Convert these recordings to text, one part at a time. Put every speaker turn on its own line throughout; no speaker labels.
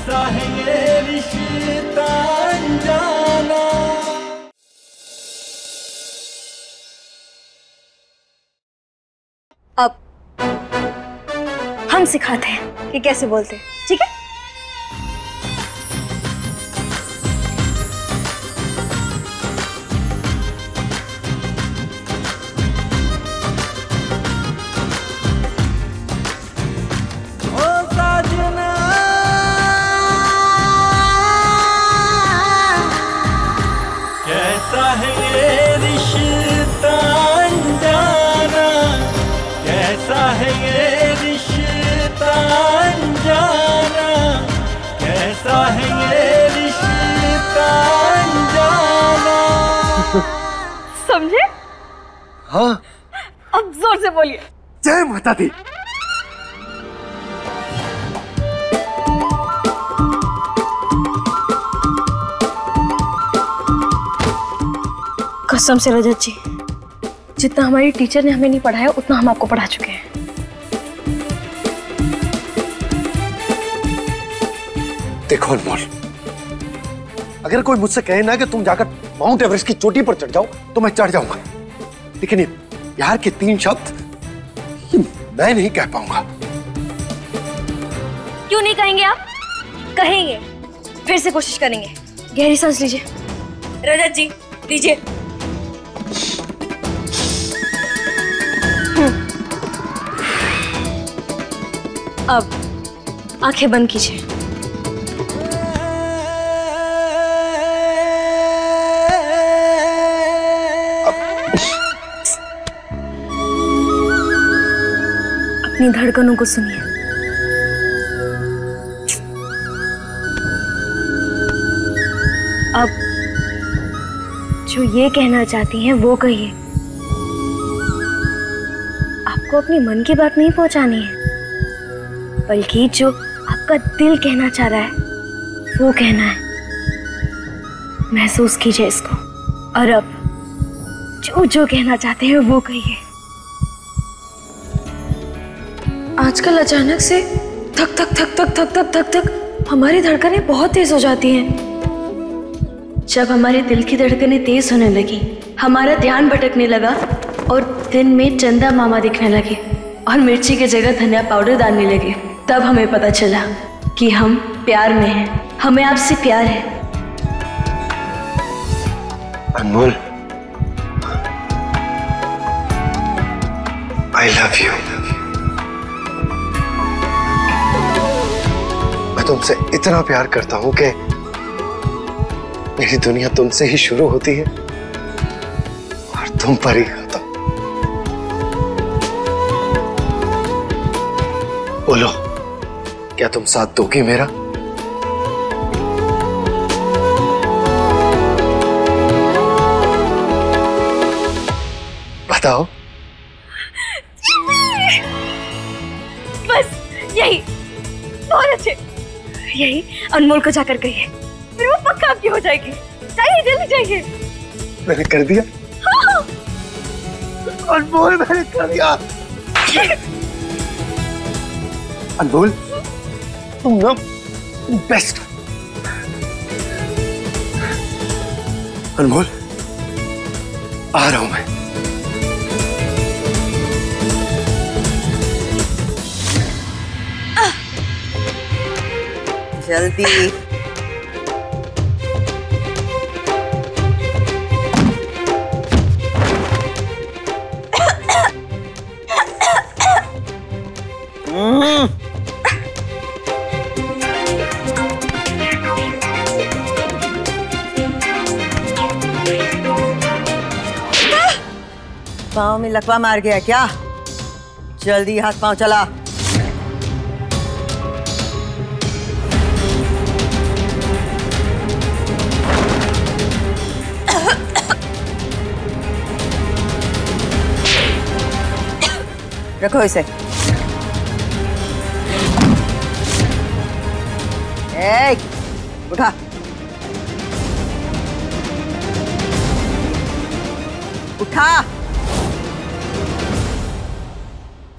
कैसा है ये रिश्ता अनजाना।
अब हम सिखाते हैं कि कैसे बोलते हैं, ठीक है?
कैसा है ये रिश्ता अनजाना, कैसा है ये रिश्ता अनजाना, कैसा है ये रिश्ता अनजाना।
समझे?
हाँ।
अब जोर से बोलिए।
जय माता दी।
कसम से रजत जी, जितना हमारी टीचर ने हमें नहीं पढ़ाया उतना हम आपको पढ़ा चुके हैं।
देखो अनमोल, अगर कोई मुझसे कहे ना कि तुम जाकर माउंट एवरेस्ट की चोटी पर चढ़ जाओ तो मैं चढ़ जाऊंगा, लेकिन ये प्यार के 3 शब्द मैं नहीं कह पाऊंगा।
क्यों नहीं कहेंगे आप? कहेंगे, फिर से कोशिश करेंगे। गहरी सांस लीजिए रजत जी, लीजिए। अब आंखें बंद कीजिए। अपनी धड़कनों को सुनिए। अब जो ये कहना चाहती हैं वो कहिए। आपको अपनी मन की बात नहीं पहुंचानी है, बल्कि जो आपका दिल कहना चाह रहा है वो कहना है। महसूस कीजिए इसको। और अब जो जो कहना चाहते हैं वो कहिए। आजकल अचानक से थक थक थक थक थक थक थक थक हमारी धड़कनें बहुत तेज हो जाती हैं। जब हमारे दिल की धड़कनें तेज होने लगी, हमारा ध्यान भटकने लगा और दिन में चंदा मामा दिखने लगे और मिर्ची की जगह धनिया पाउडर डालने लगे, तब हमें पता चला कि हम प्यार में हैं। हमें आपसे प्यार है।
अनमोल, I love you। मैं तुमसे इतना प्यार करता हूं कि मेरी दुनिया तुमसे ही शुरू होती है और तुम पर ही खत्म। बोलो, क्या तुम साथ दोगी मेरा? बताओ।
बस यही, बहुत अच्छे। यही अनमोल को जाकर कहिए, फिर वो पक्का आपकी हो जाएगी। जाइए, जल्दी जाइए।
मैंने कर दिया।
हाँ।
अनमोल, मैंने कर दिया। अनमोल, तुम ना बेस्ट। अनमोल, आ रहा हूं मैं।
जल्दी। पाँव में लकवा मार गया क्या? जल्दी हाथ पाँव चला। रखो इसे। उठा। उठा।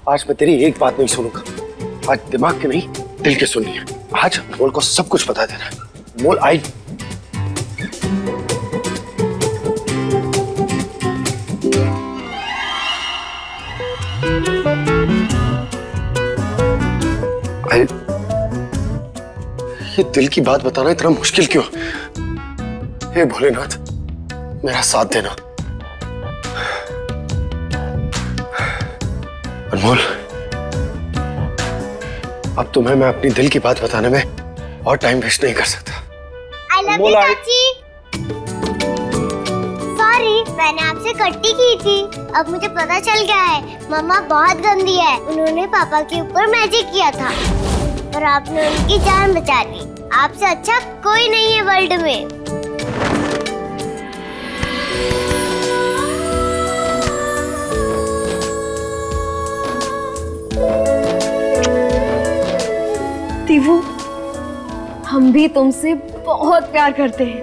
आज मैं तेरी एक बात नहीं सुनूंगा। आज दिमाग की नहीं, दिल की सुननी है। आज अनमोल को सब कुछ बता देना। अनमोल आई ये दिल की बात बताना इतना मुश्किल क्यों? हे भोलेनाथ, मेरा साथ देना। अनमोल, अब तुम्हें मैं अपनी दिल की बात बताने में और टाइम वेस्ट नहीं कर सकता।
I love you, चाची। सॉरी, मैंने आपसे कट्टी की थी। अब मुझे पता चल गया है, मम्मा बहुत गंदी है। उन्होंने पापा के ऊपर मैजिक किया था और आपने उनकी जान बचा ली। आपसे अच्छा कोई नहीं है वर्ल्ड में।
तीवू, हम भी तुमसे बहुत प्यार करते हैं।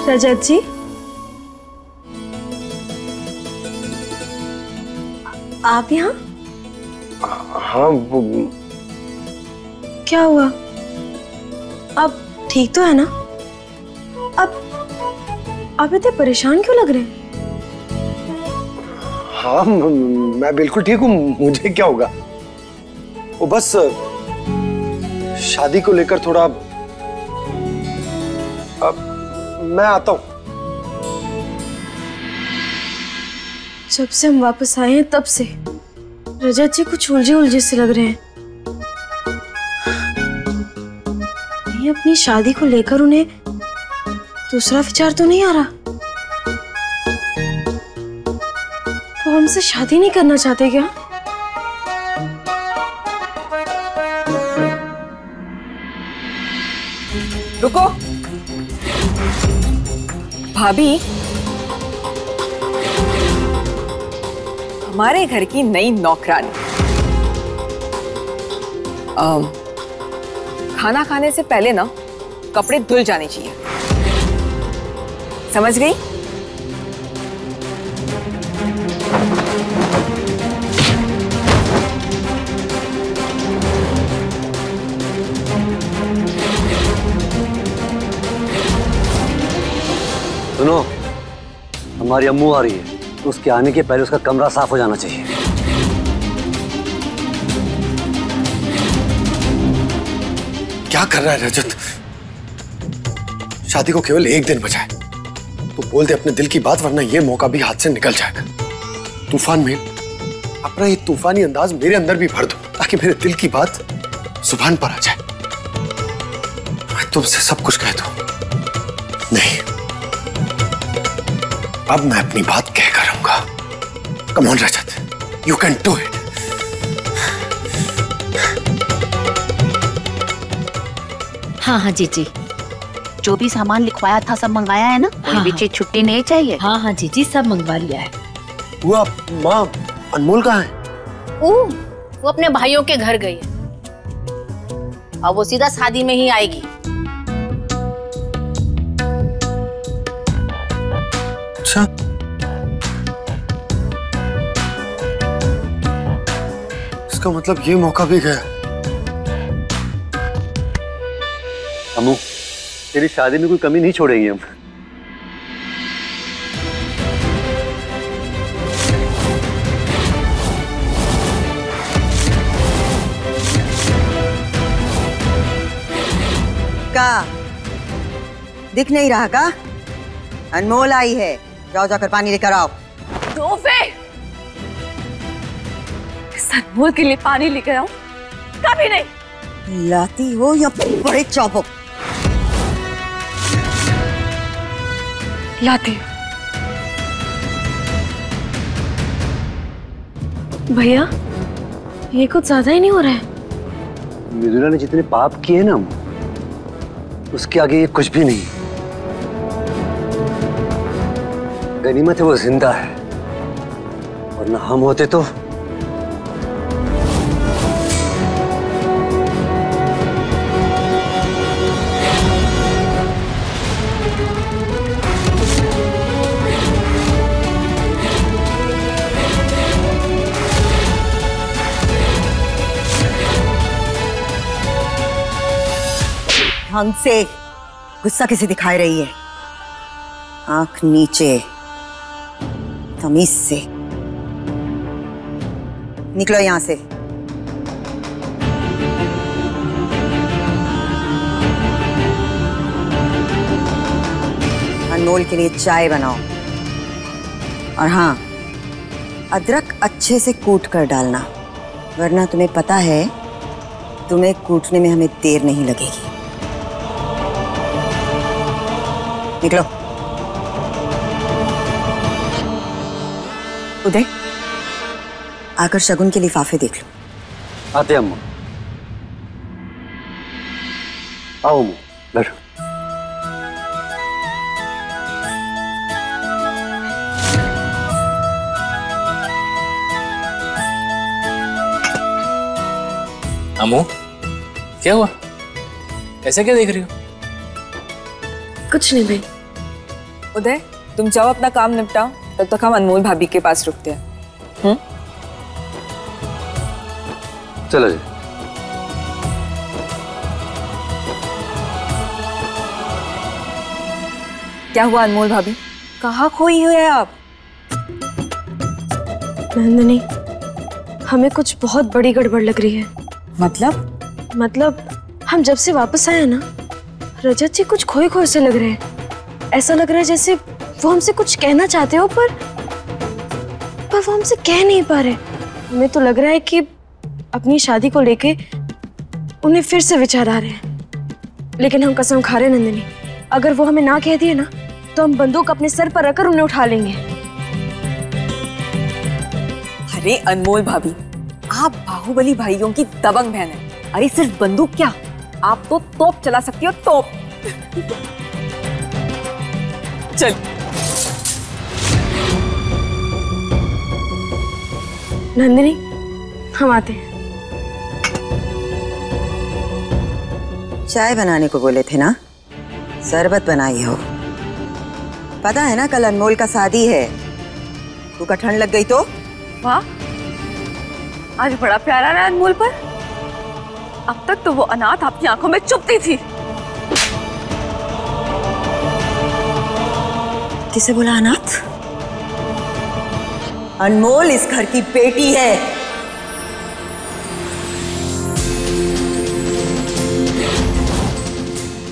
रजत जी, आप यहाँ?
हाँ, वो
क्या हुआ? अब ठीक तो है ना? अब आप इतने परेशान क्यों लग रहे हैं?
हाँ, मैं बिल्कुल ठीक हूँ। मुझे क्या होगा? वो बस शादी को लेकर थोड़ा। अब मैं आता हूँ।
जब से हम वापस आए हैं तब से रजत जी कुछ उलझे से लग रहे हैं। ये अपनी शादी को लेकर उन्हें दूसरा विचार तो नहीं आ रहा? वो हमसे शादी नहीं करना चाहते क्या?
रुको भाभी, हमारे घर की नई नौकरानी खाना खाने से पहले ना कपड़े धुल जाने चाहिए, समझ गई?
सुनो, हमारी अम्मू आ रही है, तो उसके आने के पहले उसका कमरा साफ हो जाना चाहिए।
क्या कर रहा है रजत? शादी को केवल एक दिन बचा है, तो बोल दे अपने दिल की बात, वरना यह मौका भी हाथ से निकल जाएगा। तूफान में अपना ये तूफानी अंदाज मेरे अंदर भी भर दो, ताकि मेरे दिल की बात जुबान पर आ जाए। मैं तुमसे सब कुछ कह दूं। नहीं, अब मैं अपनी बात कहकर रहूंगा। Come on Rajat, you can do it.
हाँ हाँ जीजी, जो भी सामान लिखवाया था सब मंगाया है ना? कोई भी चीज छुट्टी नहीं चाहिए। हाँ हाँ जीजी, सब मंगवा लिया है।
वो माँ, अनमोल कहाँ है?
वो अपने भाइयों के घर गई है, अब वो सीधा शादी में ही आएगी।
अच्छा, इसका मतलब ये मौका भी गया।
अम्मू, तेरी शादी में कोई कमी नहीं छोड़ेंगे हम।
का दिख नहीं रहा का? अनमोल आई है, जाओ जाकर पानी लेकर आओ।
तोहफे, अनमोल के लिए पानी लेकर आऊं? कभी नहीं।
लाती हो या बड़े चाबुक?
लाते। भैया, ये कुछ ज्यादा ही नहीं हो रहा है?
मृदुला ने जितने पाप किए ना, उसके आगे ये कुछ भी नहीं। गनीमत है वो जिंदा है, वरना हम होते तो।
ढंग से गुस्सा किसे दिखाई रही है? आंख नीचे, तमीज से निकलो यहां से। अनमोल के लिए चाय बनाओ और हाँ, अदरक अच्छे से कूट कर डालना, वरना तुम्हें पता है तुम्हें कूटने में हमें देर नहीं लगेगी। निकलो। उदय, आकर शगुन के लिफाफे देख लो।
आते अम्मा। आओ अम्मा, बैठो।
अम्मू, क्या हुआ? ऐसे क्या देख रही हो?
कुछ नहीं भाई।
उदय, तुम जाओ अपना काम निपटाओ, तब तक हम अनमोल भाभी के पास रुकते हैं।
चलो जी।
क्या हुआ अनमोल भाभी, कहाँ खोई हुई है आप?
नंदिनी, हमें कुछ बहुत बड़ी गड़बड़ लग रही है।
मतलब
हम जब से वापस आए ना, रजत जी कुछ खोए खोए से लग रहे हैं। ऐसा लग रहा है जैसे वो हमसे कुछ कहना चाहते हो, पर वो हमसे कह नहीं पा रहे। हमें तो लग रहा है कि अपनी शादी को लेके उन्हें फिर से विचार आ रहे हैं। लेकिन हम कसम खा रहे हैं नंदिनी, अगर वो हमें ना कह दिए ना, तो हम बंदूक अपने सर पर रखकर उन्हें उठा लेंगे।
अरे अनमोल भाभी, आप बाहुबली भाइयों की दबंग बहन है। अरे सिर्फ बंदूक क्या, आप तो तोप चला सकती हो, तोप। चल।
नंदिनी, हम आते हैं।
चाय बनाने को बोले थे ना, शरबत बनाई हो। पता है ना कल अनमोल का शादी है, तू का ठंड लग गई तो?
वाह, आज बड़ा प्यारा रहा अनमोल पर। अब तक तो वो अनाथ आपकी आंखों में चुभती थी।
किसे बोला अनाथ? अनमोल इस घर की बेटी है।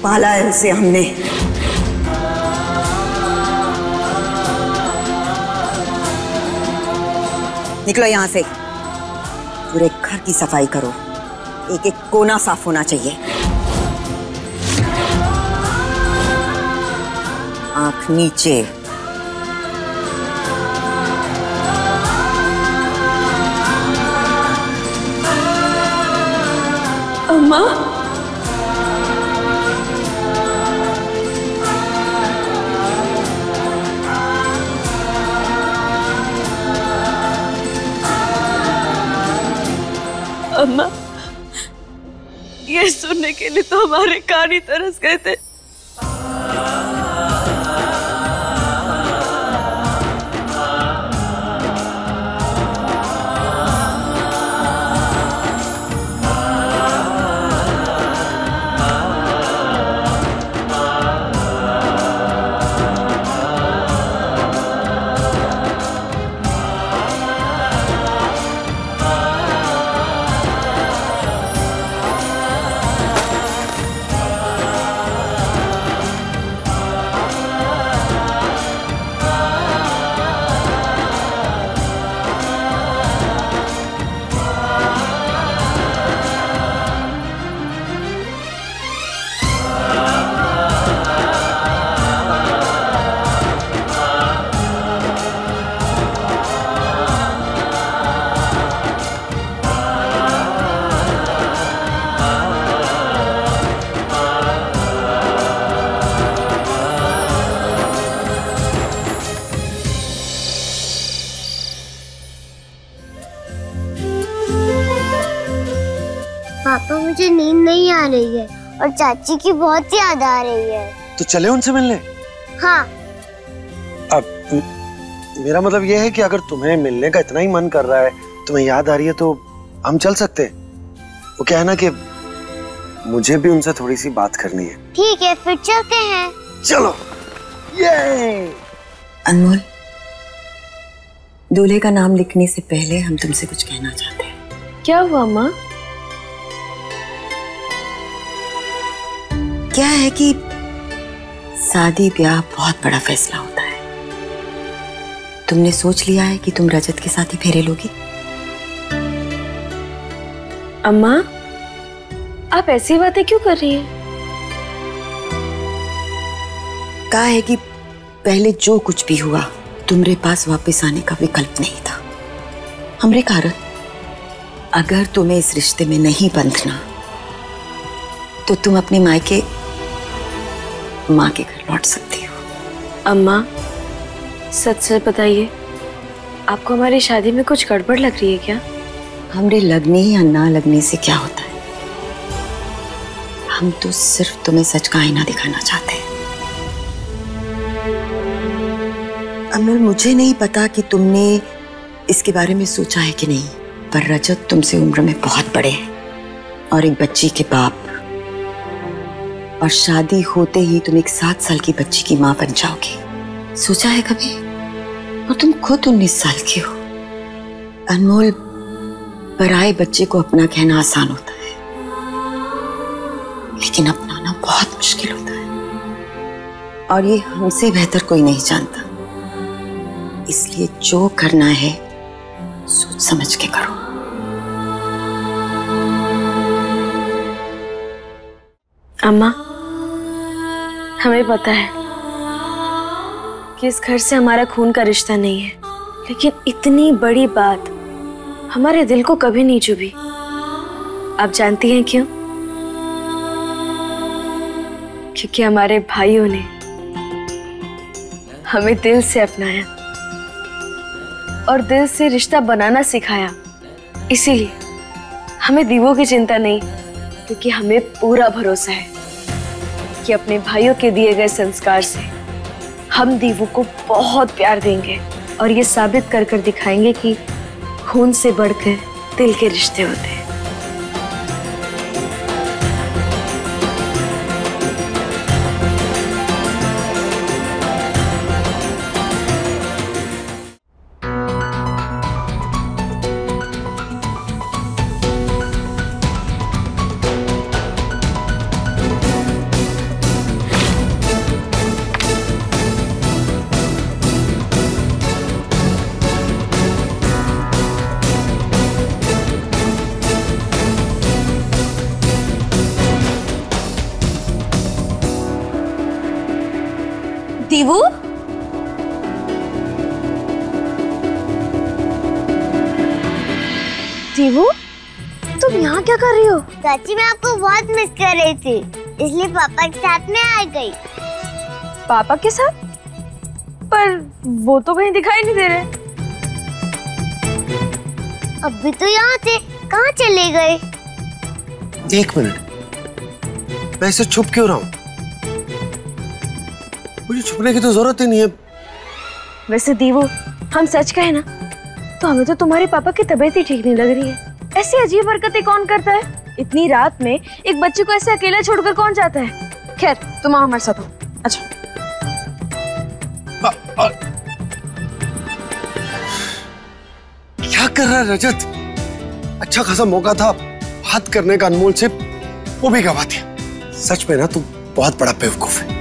पाला है उसे हमने। निकलो यहां से, पूरे घर की सफाई करो, एक एक कोना साफ होना चाहिए। आंख नीचे।
अम्मा, अम्मा, ये सुनने के लिए तो हमारे कान ही तरस गए थे।
पापा, मुझे नींद नहीं आ रही है और चाची की बहुत याद आ रही है।
तो चले उनसे मिलने?
हाँ।
अब मेरा मतलब यह है कि अगर तुम्हें मिलने का इतना ही मन कर रहा है, तुम्हें याद आ रही है, तो हम चल सकते हैं। वो क्या है ना कि मुझे भी उनसे थोड़ी सी बात करनी है।
ठीक है, फिर चलते हैं।
चलो। ये
अनमोल, दूल्हे का नाम लिखने से पहले हम तुमसे कुछ कहना चाहते हैं।
क्या हुआ माँ?
क्या है कि शादी ब्याह बहुत बड़ा फैसला होता है। तुमने सोच लिया है कि तुम रजत के साथ ही फेरे लोगी?
अम्मा, आप ऐसी बातें क्यों कर रही हैं?
कहा है कि पहले जो कुछ भी हुआ तुम्हारे पास वापस आने का विकल्प नहीं था। हमरे कारण अगर तुम्हें इस रिश्ते में नहीं बंधना तो तुम अपने मायके माँ के घर लौट सकती हो।
अम्मा, सच सच बताइए, आपको हमारी शादी में कुछ गड़बड़ लग रही है क्या?
हमरे लगने या ना लगने से क्या होता है? हम तो सिर्फ तुम्हें सच का आईना दिखाना चाहते हैं। अमल, मुझे नहीं पता कि तुमने इसके बारे में सोचा है कि नहीं, पर रजत तुमसे उम्र में बहुत बड़े हैं और एक बच्ची के बाप, और शादी होते ही तुम एक 7 साल की बच्ची की माँ बन जाओगी। सोचा है कभी? और तुम खुद 19 साल की हो। अनमोल, पराए बच्चे को अपना कहना आसान होता है, लेकिन अपनाना बहुत मुश्किल होता है, और ये हमसे बेहतर कोई नहीं जानता। इसलिए जो करना है सोच समझ के करो।
अम्मा, हमें पता है कि इस घर से हमारा खून का रिश्ता नहीं है, लेकिन इतनी बड़ी बात हमारे दिल को कभी नहीं चुभी। आप जानती हैं क्यों? क्योंकि हमारे भाइयों ने हमें दिल से अपनाया और दिल से रिश्ता बनाना सिखाया। इसीलिए हमें दीवों की चिंता नहीं, क्योंकि हमें पूरा भरोसा है कि अपने भाइयों के दिए गए संस्कार से हम दीवों को बहुत प्यार देंगे और ये साबित कर कर दिखाएंगे कि खून से बढ़कर दिल के रिश्ते होते हैं।
दीवू,
दीवू, तुम यहाँ क्या कर रही हो?
चाची, मैं आपको बहुत मिस कर रही थी, इसलिए पापा के साथ में आ गई।
पापा के साथ? पर वो तो कहीं दिखाई नहीं दे रहे।
अभी तो यहाँ थे, कहाँ चले गए?
1 मिनट, मैं इसे छुप क्यों रहा हूँ? मुझे छुपने की तो जरूरत ही नहीं है।
वैसे दीवू, हम सच कहे ना तो हमें तो तुम्हारे पापा की तबीयत ही ठीक नहीं लग रही है। ऐसी अजीब हरकतें कौन करता है? इतनी रात में एक बच्चे को ऐसे अकेला छोड़कर कौन जाता है? खैर, तुम आओ हमारे साथ हो। अच्छा।
क्या कर रहा है रजत? अच्छा खासा मौका था बात करने का अनमोल से, वो भी गवा दिया। सच में ना तू बहुत बड़ा बेवकूफ है।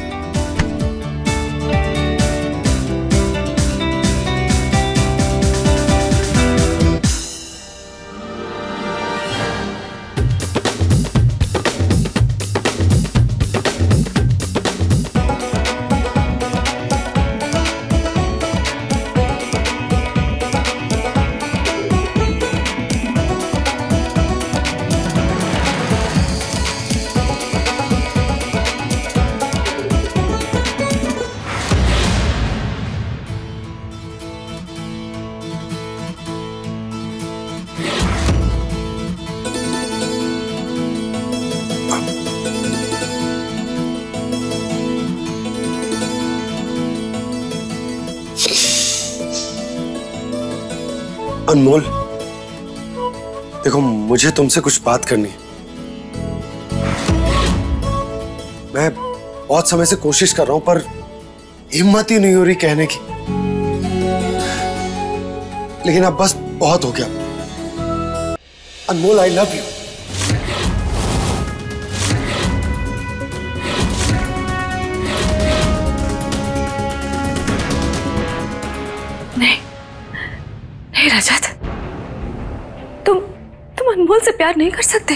अनमोल, देखो मुझे तुमसे कुछ बात करनी है। मैं बहुत समय से कोशिश कर रहा हूं, पर हिम्मत ही नहीं हो रही कहने की। लेकिन अब बस बहुत हो गया। अनमोल, आई लव यू।
नहीं रजत, तुम अनमोल से प्यार नहीं कर सकते।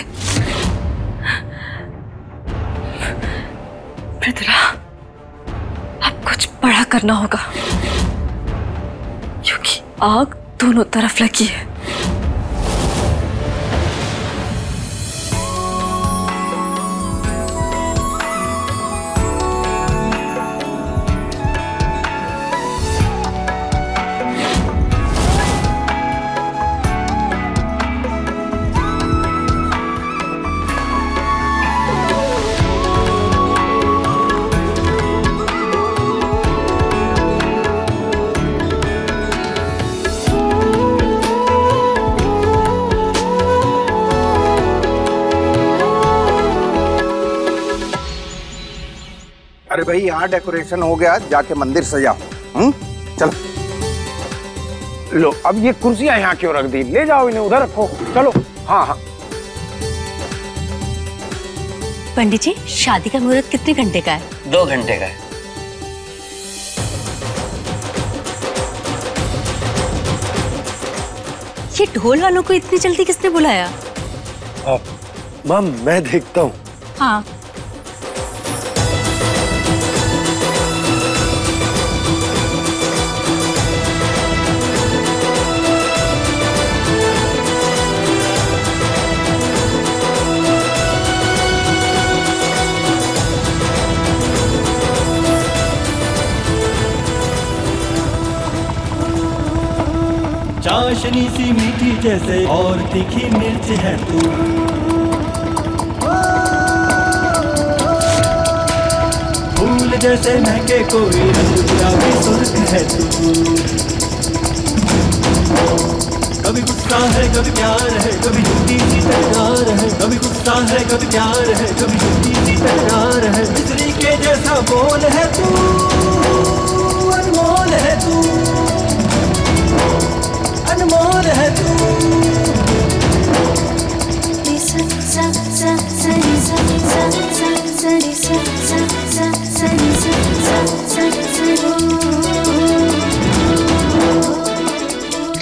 मृदुला, अब कुछ बड़ा करना होगा, क्योंकि आग दोनों तरफ लगी है।
अरे भाई, यहाँ डेकोरेशन हो गया, जाके मंदिर सजाओ। चलो। लो, अब ये कुर्सियां यहाँ क्यों रख दी? ले जाओ इन्हें, उधर रखो। चलो। हाँ हाँ।
पंडित जी, शादी का मुहूर्त कितने घंटे का है?
2 घंटे का है।
ये ढोल वालों को इतनी जल्दी किसने बुलाया?
मैम, मैं देखता हूँ।
हाँ।
चाशनी सी मीठी जैसे और तीखी मिर्च है तू, फूल जैसे महके कोई रंग गुलाबी सुर्ख है तू। कभी गुस्सा है कभी प्यार है, कभी झूठी सी तकरार है। कभी गुस्सा है कभी प्यार है, कभी झूठी सी तकरार है। बिजली के जैसा बोल है तू, अनमोल है तू, अनमोल है तू।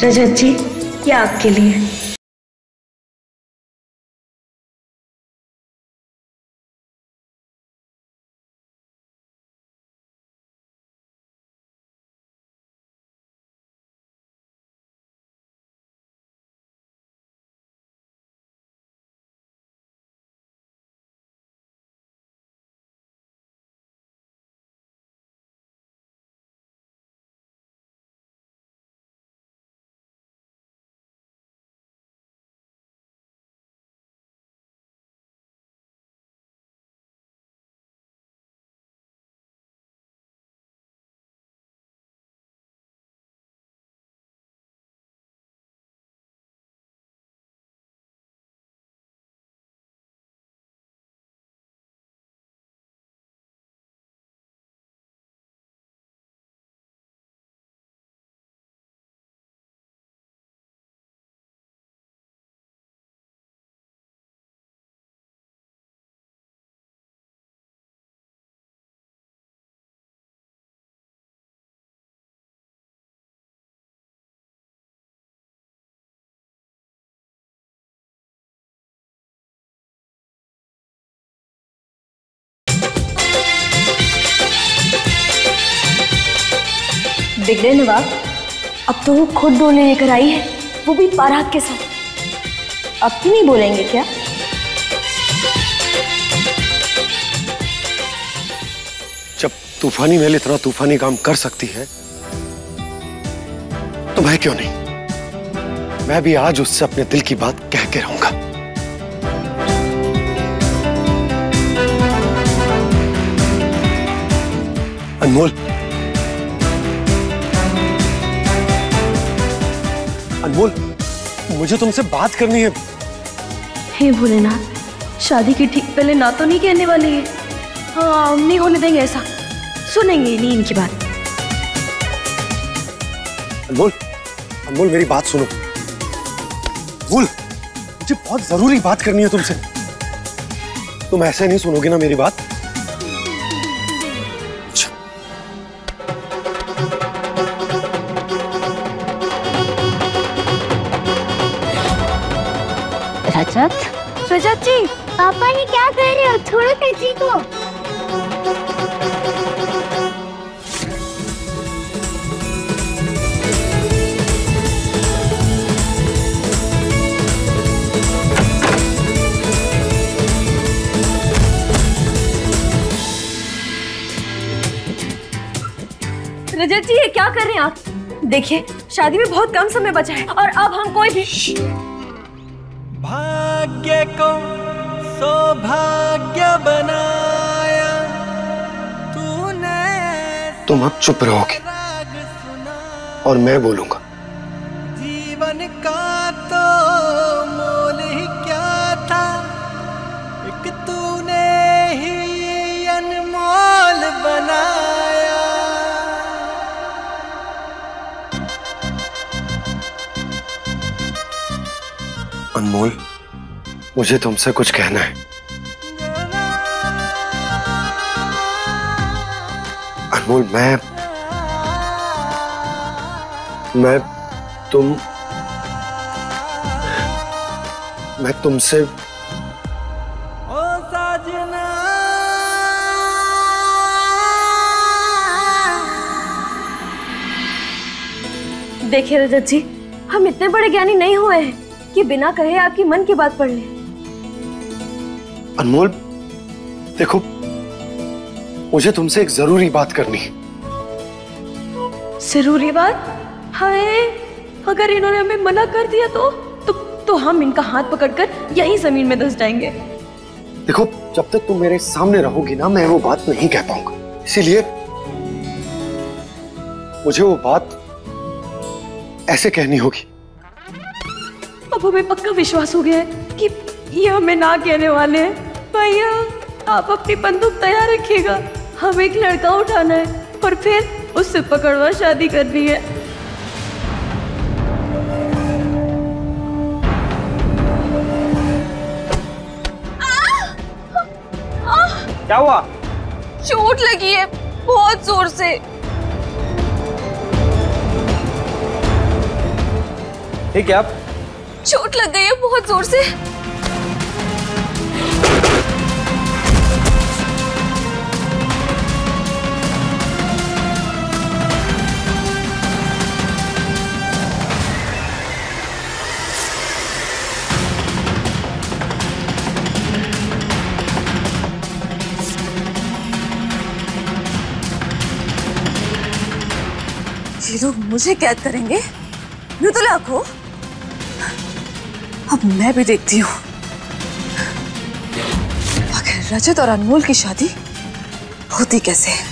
रजत जी, ये आपके लिए। बिगड़े नवाब, अब तो वो खुद बोलने लेकर आई है, वो भी बारात के साथ। अब भी नहीं बोलेंगे क्या?
जब तूफानी महल इतना तूफानी काम कर सकती है तो मैं क्यों नहीं? मैं भी आज उससे अपने दिल की बात कह के रहूंगा। अनमोल, अनमोल, मुझे तुमसे बात करनी है।
हे भोलेनाथ, शादी के ठीक पहले ना तो नहीं कहने वाली है। हाँ, नहीं होने देंगे ऐसा, सुनेंगे नहीं इनकी बात।
अनमोल, अनमोल मेरी बात सुनो। अनमोल, मुझे बहुत जरूरी बात करनी है तुमसे। तुम ऐसे नहीं सुनोगे ना मेरी बात?
रजत,
रजत जी,
पापा ये क्या कर रहे हो? छोड़ो तेजी को।
रजत जी, ये क्या कर रहे हैं आप? देखिए, शादी में बहुत कम समय बचा है और अब हम कोई भी
भाग्य को सौभाग्य बनाया तूने।
तुम अब चुप रहोगे और मैं बोलूंगा।
जीवन का तो मोल ही क्या था, एक तूने ही अनमोल बनाया।
अनमोल, मुझे तुमसे कुछ कहना है। अनमोल, मैं तुमसे
ओ साजना।
देखिए रजत जी, हम इतने बड़े ज्ञानी नहीं हुए हैं कि बिना कहे आपकी मन की बात पढ़ लें।
अनमोल, देखो, मुझे तुमसे एक जरूरी बात करनी है।
जरूरी बात? हाय, अगर इन्होंने हमें मना कर दिया तो हम इनका हाथ पकड़कर यहीं जमीन में धंस जाएंगे।
देखो, जब तक तुम मेरे सामने रहोगी ना, मैं वो बात नहीं कह पाऊंगा। इसीलिए मुझे वो बात ऐसे कहनी होगी।
अब हमें पक्का विश्वास हो गया है कि ये हमें ना कहने वाले हैं। भैया, आप अपनी बंदूक तैयार रखिएगा। हमें एक लड़का उठाना है और फिर उससे पकड़वा शादी करनी है।
क्या हुआ?
चोट लगी है बहुत जोर से।
ठीक है, आप
चोट लग गई है बहुत जोर से। ये लोग मुझे कैद करेंगे? मृदुला को? अब मैं भी देखती हूँ आखिर रजत और अनमोल की शादी होती कैसे है।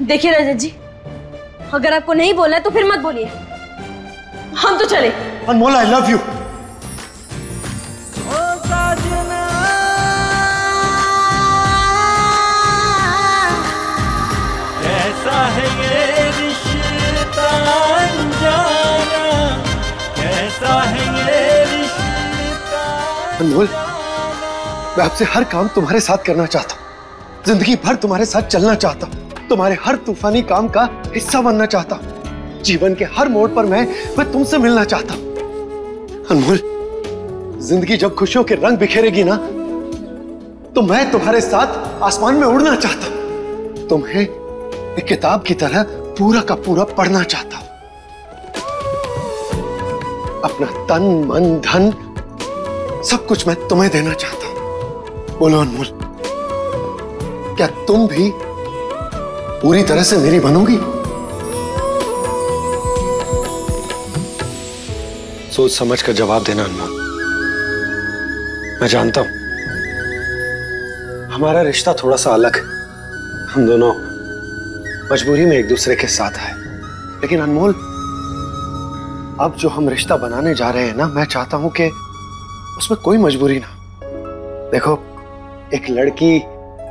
देखिए रजत जी, अगर आपको नहीं बोलना है तो फिर मत बोलिए, हम तो चले।
अनमोल, आई लव यू।
कैसा है ये रिश्ता अनजाना, कैसा है ये रिश्ता।
अनमोल, मैं आपसे हर काम तुम्हारे साथ करना चाहता हूँ। जिंदगी भर तुम्हारे साथ चलना चाहता हूँ। तुम्हारे हर तूफानी काम का हिस्सा बनना चाहता हूँ। जीवन के हर मोड़ पर मैं तुमसे मिलना चाहता हूँ। अनमोल, जिंदगी जब खुशियों के रंग बिखेरेगी ना, तो मैं तुम्हारे साथ आसमान में उड़ना चाहता हूँ। तुम्हें एक किताब की तरह पूरा का पूरा पढ़ना चाहता हूं। अपना तन, मन, धन सब कुछ मैं तुम्हें देना चाहता हूं। बोलो अनमोल, क्या तुम भी पूरी तरह से मेरी बनोगी? सोच समझ कर जवाब देना अनमोल। मैं जानता हूं हमारा रिश्ता थोड़ा सा अलग है। हम दोनों मजबूरी में एक दूसरे के साथ आए, लेकिन अनमोल, अब जो हम रिश्ता बनाने जा रहे हैं ना, मैं चाहता हूं कि उसमें कोई मजबूरी ना। देखो, एक लड़की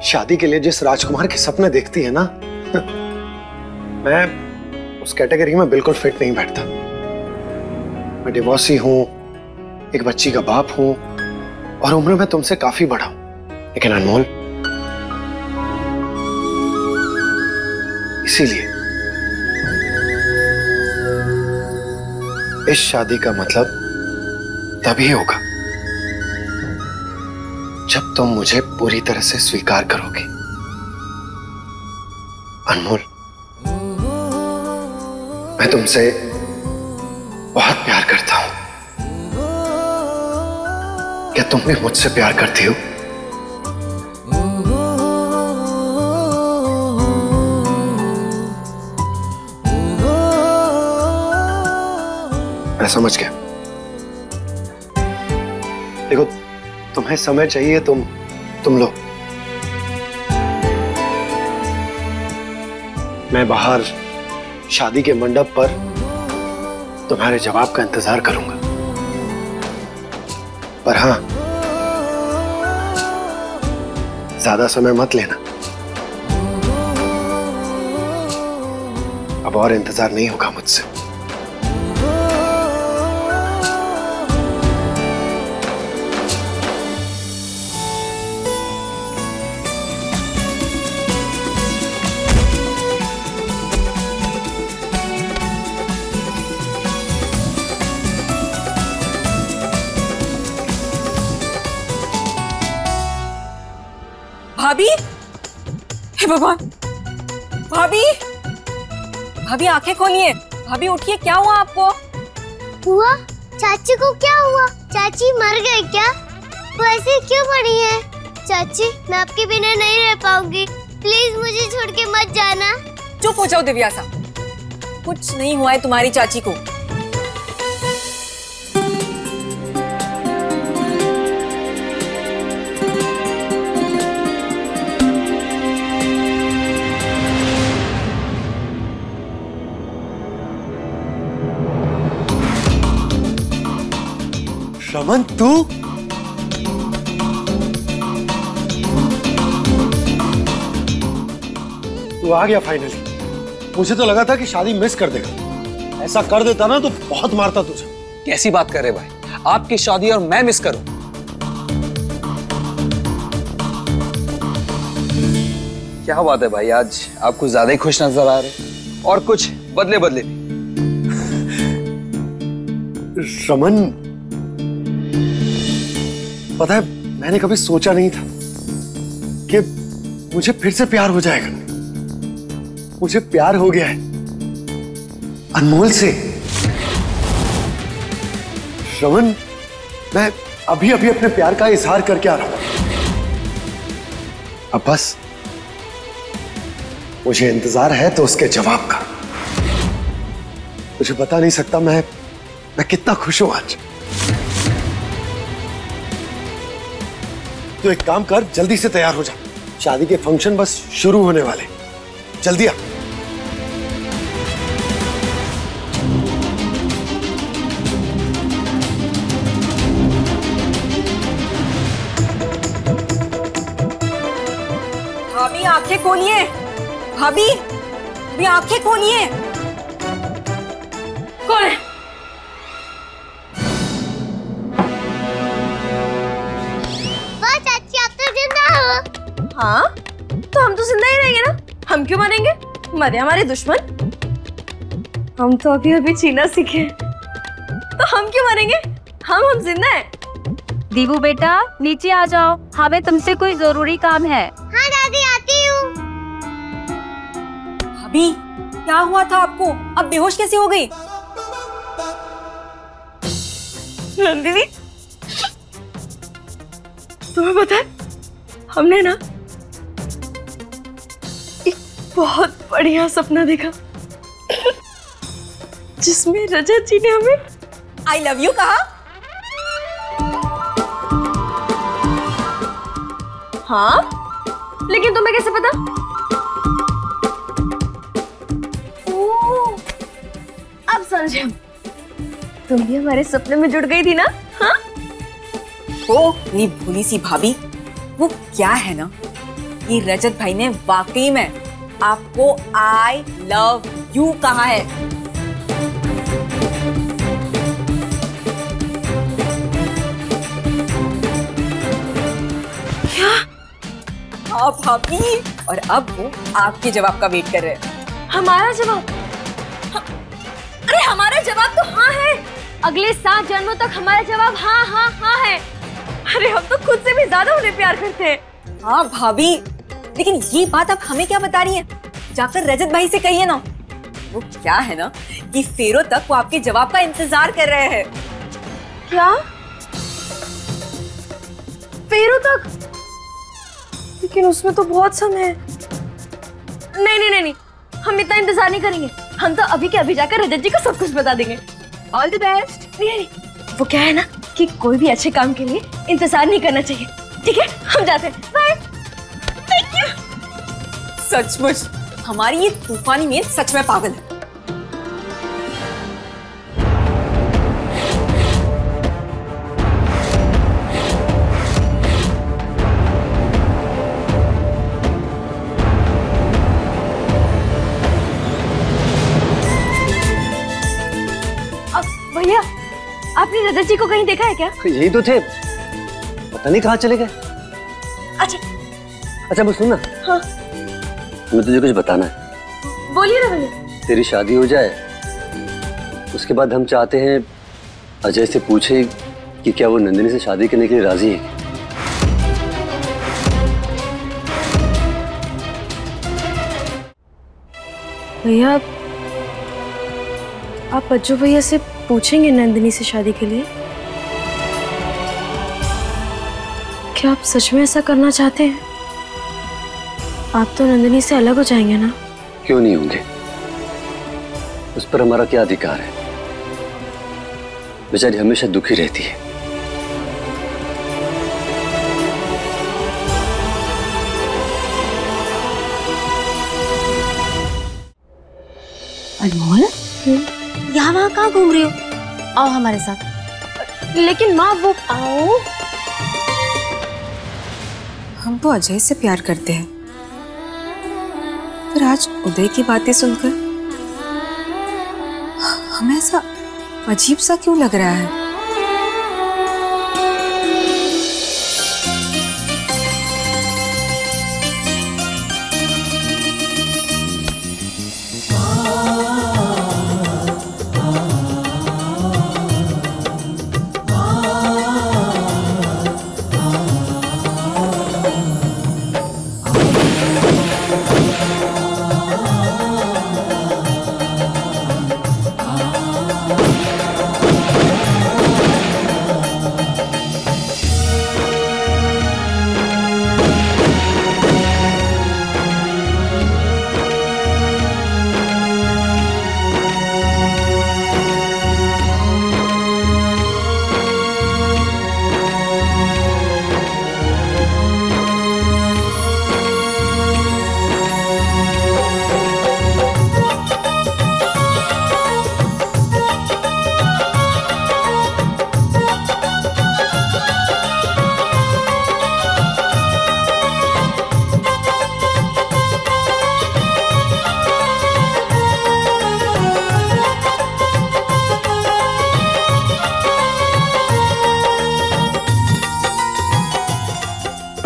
शादी के लिए जिस राजकुमार के सपने देखती है ना, मैं उस कैटेगरी में बिल्कुल फिट नहीं बैठता। मैं डिवोर्सी हूं, एक बच्ची का बाप हूं और उम्र में तुमसे काफी बड़ा हूं। लेकिन अनमोल, इसीलिए इस शादी का मतलब तभी होगा जब तुम मुझे पूरी तरह से स्वीकार करोगे। अनमोल, मैं तुमसे बहुत प्यार करता हूं। क्या तुम भी मुझसे प्यार करती हो? मैं समझ गया। देखो, तुम्हें समय चाहिए, तुम लो। मैं बाहर शादी के मंडप पर तुम्हारे जवाब का इंतजार करूंगा। पर हां, ज्यादा समय मत लेना। अब और इंतजार नहीं होगा मुझसे।
भाभी, हे भगवान, भाभी, भाभी आंखें खोलिए। भाभी उठिए, क्या हुआ आपको?
हुआ? चाची को क्या हुआ? चाची मर गए क्या? वो ऐसे क्यों पड़ी है? चाची, मैं आपके बिना नहीं रह पाऊंगी, प्लीज मुझे छोड़ के मत जाना।
चुप हो जाओ दिव्यासा, कुछ नहीं हुआ है तुम्हारी चाची को।
रमन, तू आ गया फाइनली। मुझे तो लगा था कि शादी मिस कर देगा। ऐसा कर देता ना तो बहुत मारता तुझे।
कैसी बात कर रहे भाई, आपकी शादी और मैं मिस करूं? क्या बात है भाई, आज आप कुछ ज्यादा ही खुश नजर आ रहे और कुछ बदले बदले भी।
रमन, पता है, मैंने कभी सोचा नहीं था कि मुझे फिर से प्यार हो जाएगा। मुझे प्यार हो गया है अनमोल से। रमन, मैं अभी अभी अपने प्यार का इजहार करके आ रहा हूं। अब बस मुझे इंतजार है तो उसके जवाब का। मुझे बता नहीं सकता मैं कितना खुश हूं आज। तो एक काम कर, जल्दी से तैयार हो जा। शादी के फंक्शन बस शुरू होने वाले। जल्दी आ।
भाभी आंखें खोलिए, भाभी, भाभी आंखें खोलिए।
कौन है? हाँ, तो हम तो जिंदा ही रहेंगे ना। हम क्यों मरेंगे? मरे हमारे दुश्मन। हम तो अभी अभी जीना सीखे, तो हम क्यों मरेंगे? हम जिंदा हैं।
दीबू बेटा, नीचे आ जाओ, हमें तुमसे कोई जरूरी काम है।
हाँ दादी, आती हूँ।
भाभी, क्या हुआ था आपको? अब बेहोश कैसे हो गई?
नंदिनी, तुम्हें पता है, हमने ना एक बहुत बढ़िया सपना देखा जिसमें रजत जी ने हमें
आई लव यू कहा।
हाँ, लेकिन तुम्हें कैसे पता? ओह, अब समझे हम। तुम भी हमारे सपने में जुड़ गई थी ना? हाँ?
ओ, मेरी भोली सी भाभी, वो क्या है ना, ये रजत भाई ने वाकई में आपको आई लव यू कहा है।
क्या?
हाँ भाभी, और अब वो आपके जवाब का वेट कर रहे हैं।
हमारा जवाब? अरे हमारा जवाब तो हाँ है। अगले 7 जन्मों तक हमारा जवाब हाँ हाँ हाँ है। अरे हम तो खुद से भी ज्यादा उन्हें प्यार करते हैं।
हाँ भाभी, लेकिन ये बात आप हमें क्या बता रही हैं? जाकर रजत भाई से कहिए ना। वो क्या है ना कि फेरों तक वो आपके जवाब का इंतजार कर रहे हैं।
क्या? फेरों तक? लेकिन उसमें तो बहुत समय है। नहीं नहीं नहीं नहीं, हम इतना इंतजार नहीं करेंगे। हम तो अभी के अभी जाकर रजत जी को सब कुछ बता देंगे। All the best. नहीं, वो क्या है ना कि कोई भी अच्छे काम के लिए इंतजार नहीं करना चाहिए। ठीक है, हम जाते हैं। बाय। Thank you.
सचमुच हमारी ये तूफानी मेल सच में पागल है।
भैया, आपने रजत जी को कहीं देखा है क्या?
यही तो थे, पता नहीं कहाँ चले गए। अच्छा बस सुन ना।
हाँ।
मैं तुझे कुछ बताना है।
बोलिए ना भैया।
तेरी शादी हो जाए, उसके बाद हम चाहते हैं अजय से पूछे कि क्या वो नंदिनी से शादी करने के लिए राजी है।
भैया, आप बच्चू भैया से पूछेंगे नंदिनी से शादी के लिए? क्या आप सच में ऐसा करना चाहते हैं? आप तो नंदिनी से अलग हो जाएंगे ना?
क्यों नहीं होंगे? उस पर हमारा क्या अधिकार है? बेचारी हमेशा दुखी रहती है।
अनमोल, यहाँ वहाँ कहाँ घूम रही हो? आओ हमारे साथ।
लेकिन माँ वो आओ।
हम तो अजय से प्यार करते हैं, पर आज उदय की बातें सुनकर हमें ऐसा अजीब सा क्यों लग रहा है?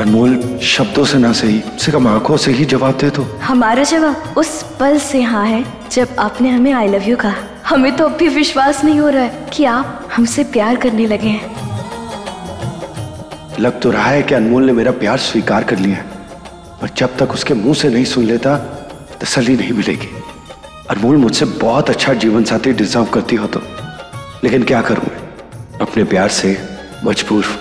अनमोल, शब्दों से ना सही, से कम आंखों से ही जवाब दे दो।
हमारा जवाब उस पल से हाँ है जब आपने हमें आई लव यू कहा। हमें तो अब भी विश्वास नहीं हो रहा है कि आप हमसे प्यार करने लगे हैं।
लग तो रहा है कि अनमोल ने मेरा प्यार स्वीकार कर लिया, पर जब तक उसके मुंह से नहीं सुन लेता तसल्ली नहीं मिलेगी। अनमोल मुझसे बहुत अच्छा जीवन साथी डिजर्व करती हो तो, लेकिन क्या करूं, अपने प्यार से मजबूर।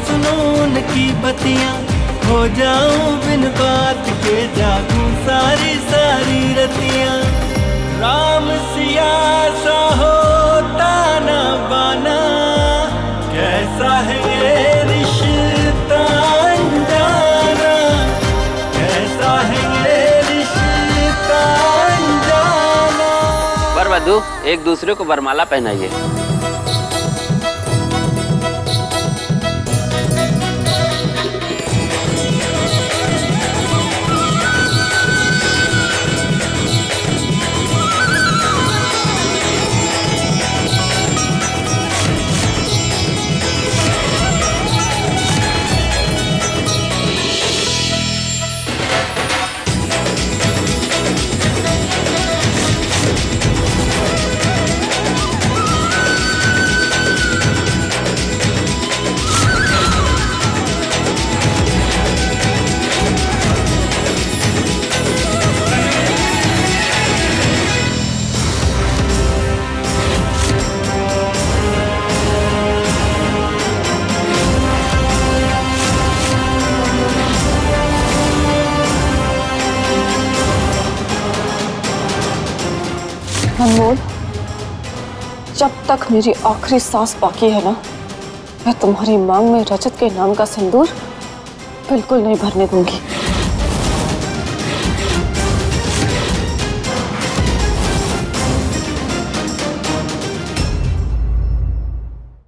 सुनूं उनकी बतियां, हो जाऊं बिन बात के जागूं सारी सारी रतियां। राम सिया सा होता ना बाना, कैसा है ये रिश्ता अनजाना, कैसा है ये रिश्ता अनजाना।
वर वधू एक दूसरे को वरमाला पहनाइए।
अनमोल, जब तक मेरी आखिरी सांस बाकी है ना, मैं तुम्हारी मांग में रजत के नाम का सिंदूर बिल्कुल नहीं भरने दूंगी।